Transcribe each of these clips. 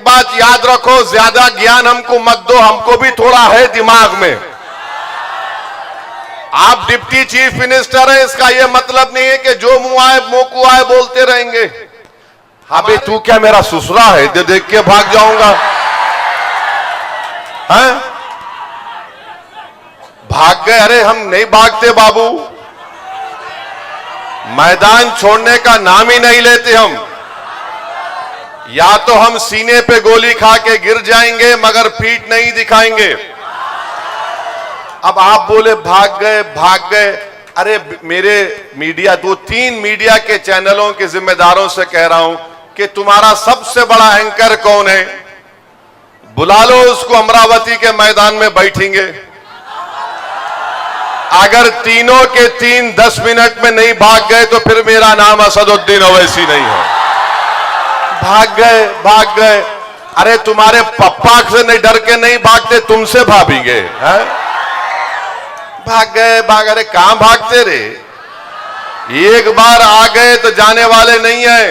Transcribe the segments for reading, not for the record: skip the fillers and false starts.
एक बात याद रखो, ज्यादा ज्ञान हमको मत दो, हमको भी थोड़ा है दिमाग में। आप डिप्टी चीफ मिनिस्टर है, इसका यह मतलब नहीं है कि जो मुंह आए मोकू आए बोलते रहेंगे। हाँ भाई, तू क्या मेरा ससुरा है जो देख के भाग जाऊंगा? हैं? भाग गए? अरे हम नहीं भागते बाबू, मैदान छोड़ने का नाम ही नहीं लेते हम। या तो हम सीने पे गोली खा के गिर जाएंगे मगर पीठ नहीं दिखाएंगे। अब आप बोले भाग गए भाग गए। अरे मेरे मीडिया, 2-3 मीडिया के चैनलों के जिम्मेदारों से कह रहा हूं कि तुम्हारा सबसे बड़ा एंकर कौन है, बुला लो उसको, अमरावती के मैदान में बैठेंगे। अगर तीनों के 10 मिनट में नहीं भाग गए तो फिर मेरा नाम असदुद्दीन ओवैसी नहीं है। भाग गए भाग गए। अरे तुम्हारे पप्पा से नहीं डर के नहीं भागते, तुमसे भागेंगे। भाग गए भाग। अरे कहां भागते रे? एक बार आ गए तो जाने वाले नहीं है।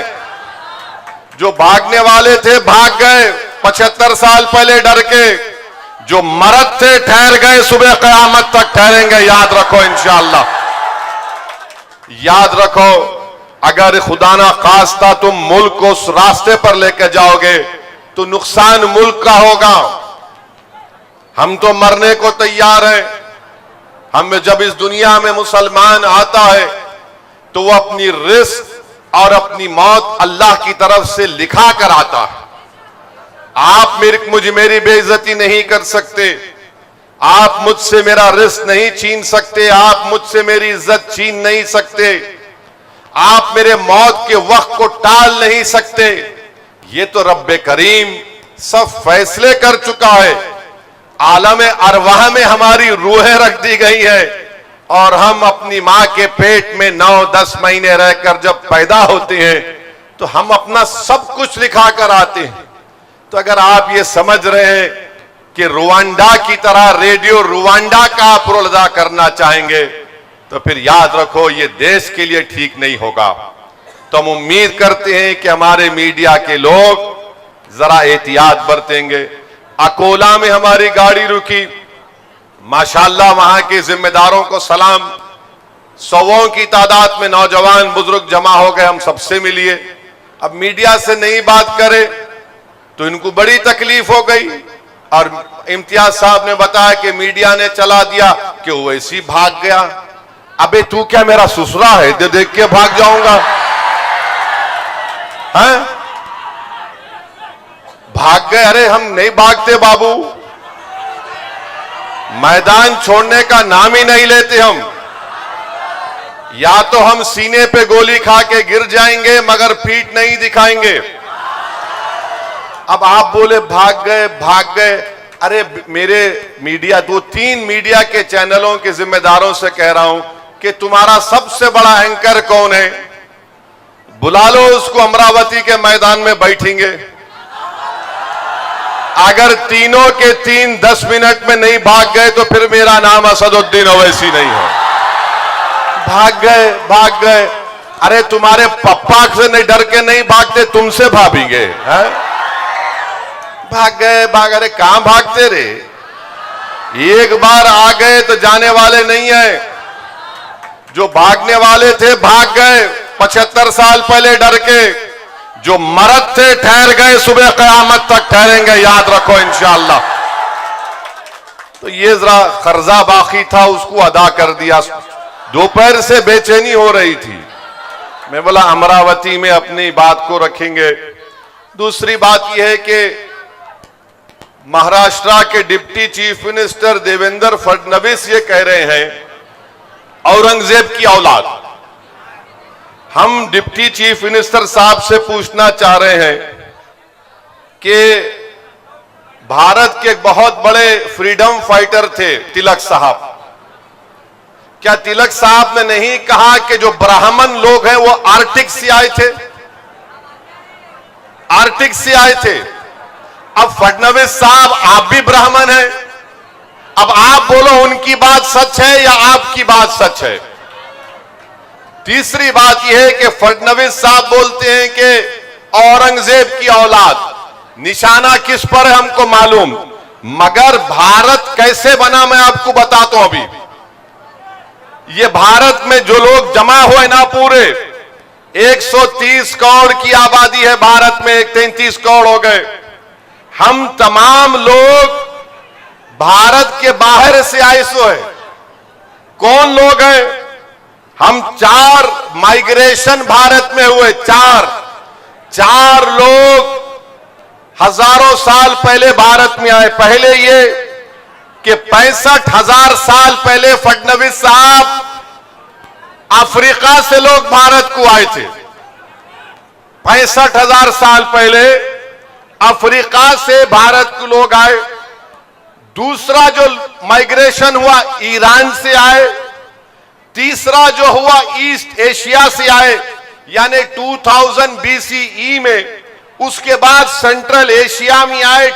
जो भागने वाले थे भाग गए 75 साल पहले डर के। जो मरद थे ठहर गए, सुबह क़यामत तक ठहरेंगे। याद रखो इंशाअल्लाह, याद रखो। अगर खुदा ना खास्ता तुम मुल्क को उस रास्ते पर लेकर जाओगे तो नुकसान मुल्क का होगा। हम तो मरने को तैयार हैं। हम जब इस दुनिया में मुसलमान आता है तो वो अपनी रिस्क और अपनी मौत अल्लाह की तरफ से लिखा कर आता है। आप मेरी बेइज्जती नहीं कर सकते, आप मुझसे मेरा रिस्क नहीं छीन सकते, आप मुझसे मेरी इज्जत छीन नहीं सकते, आप मेरे मौत के वक्त को टाल नहीं सकते। ये तो रब्बे करीम सब फैसले कर चुका है। आलम अरवाह में हमारी रूहें रख दी गई है और हम अपनी मां के पेट में 9-10 महीने रहकर जब पैदा होते हैं तो हम अपना सब कुछ लिखा कर आते हैं। तो अगर आप ये समझ रहे हैं कि रुवांडा की तरह रेडियो रुवांडा का आप रोल अदा करना चाहेंगे तो फिर याद रखो ये देश के लिए ठीक नहीं होगा। तो हम उम्मीद करते हैं कि हमारे मीडिया के लोग जरा एहतियात बरतेंगे। अकोला में हमारी गाड़ी रुकी, माशाल्लाह वहां के जिम्मेदारों को सलाम। 100 की तादाद में नौजवान बुजुर्ग जमा हो गए, हम सबसे मिलिए। अब मीडिया से नहीं बात करे तो इनको बड़ी तकलीफ हो गई और इम्तियाज साहब ने बताया कि मीडिया ने चला दिया कि वो ऐसे ही भाग गया। अबे तू क्या मेरा ससुरा है जो देख के भाग जाऊंगा? हैं? भाग गए? अरे हम नहीं भागते बाबू, मैदान छोड़ने का नाम ही नहीं लेते हम। या तो हम सीने पे गोली खा के गिर जाएंगे मगर पीठ नहीं दिखाएंगे। अब आप बोले भाग गए भाग गए। अरे मेरे मीडिया, 2-3 मीडिया के चैनलों के जिम्मेदारों से कह रहा हूं कि तुम्हारा सबसे बड़ा एंकर कौन है, बुला लो उसको, अमरावती के मैदान में बैठेंगे। अगर तीनों के 10 मिनट में नहीं भाग गए तो फिर मेरा नाम असदुद्दीन ओवैसी नहीं है। भाग गए भाग गए। अरे तुम्हारे पप्पा से नहीं डर के नहीं भागते, तुमसे भागेंगे। भाग गए भाग। अरे कहां भागते रे? एक बार आ गए तो जाने वाले नहीं है। जो भागने वाले थे भाग गए 75 साल पहले डर के। जो मरद थे ठहर गए, सुबह क़यामत तक ठहरेंगे। याद रखो इंशाअल्लाह। तो ये जरा कर्जा बाकी था, उसको अदा कर दिया। दोपहर से बेचैनी हो रही थी, मैं बोला अमरावती में अपनी बात को रखेंगे। दूसरी बात यह है कि महाराष्ट्र के deputy chief minister Devendra Fadnavis ये कह रहे हैं औरंगजेब की औलाद। हम डिप्टी चीफ मिनिस्टर साहब से पूछना चाह रहे हैं कि भारत के बहुत बड़े फ्रीडम फाइटर थे तिलक साहब। क्या तिलक साहब ने नहीं कहा कि जो ब्राह्मण लोग हैं वो आर्टिक से आए थे? आर्टिक से आए थे। अब फडणवीस साहब आप भी ब्राह्मण हैं, अब आप बोलो उनकी बात सच है या आपकी बात सच है? तीसरी बात यह है कि फडणवीस साहब बोलते हैं कि औरंगजेब की औलाद। निशाना किस पर है हमको मालूम, मगर भारत कैसे बना मैं आपको बताता हूं। अभी ये भारत में जो लोग जमा हुए ना, पूरे 130 करोड़ की आबादी है भारत में, 33 करोड़ हो गए। हम तमाम लोग भारत के बाहर से आए सो है। कौन लोग हैं? हम 4 माइग्रेशन भारत में हुए, 4 लोग हजारों साल पहले भारत में आए। पहले ये कि 65,000 साल पहले फडणवीस साहब अफ्रीका से लोग भारत को आए थे। 65,000 साल पहले अफ्रीका से भारत को लोग आए। दूसरा जो माइग्रेशन हुआ ईरान से आए। तीसरा जो हुआ ईस्ट एशिया से आए, यानी 2000 BCE में। उसके बाद सेंट्रल एशिया में आए।